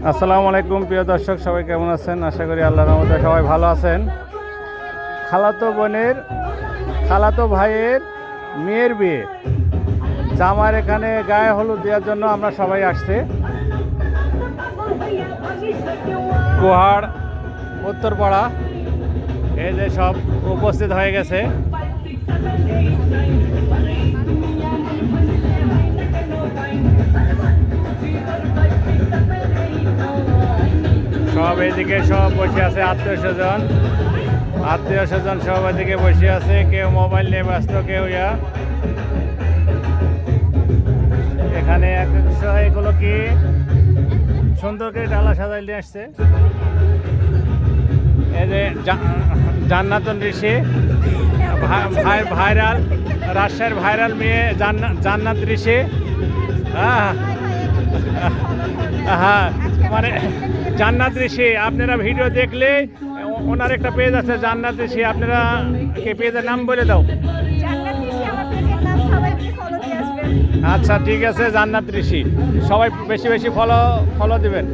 আসসালামু আলাইকুম প্রিয় দর্শক, সবাই কেমন আছেন? আশা করি আল্লাহর রহমতে সবাই ভালো আছেন। খালাতো ভাইয়ের মেয়ের বিয়ে, জামার এখানে গায়ে হলুদ দেওয়ার জন্য আমরা সবাই আসছি। কুহাড় উত্তরপাড়া, এই যে সব উপস্থিত হয়ে গেছে। সব এদিকে সব বসে আছে, আত্মীয় স্বজন সব এদিকে বসে আছে। কেউ মোবাইল নিয়ে ব্যস্ত, কেউ এখানে এগুলো কি সুন্দর করে ডালা সাজাই নিয়ে আসছে। এই যে জান্নাতুন ঋষি, ভাইরাল রাজশাহীর ভাইরাল মেয়ে জান্নাত ঋষি। হ্যাঁ, মানে জান্নাত ঋষি, আপনারা ভিডিও দেখলে ওনার একটা পেজ আছে জান্নাত ঋষি, আপনারা কি পেজের নাম বলে দাও? আচ্ছা ঠিক আছে, জান্নাত ঋষি সবাই বেশি বেশি ফলো দিবেন।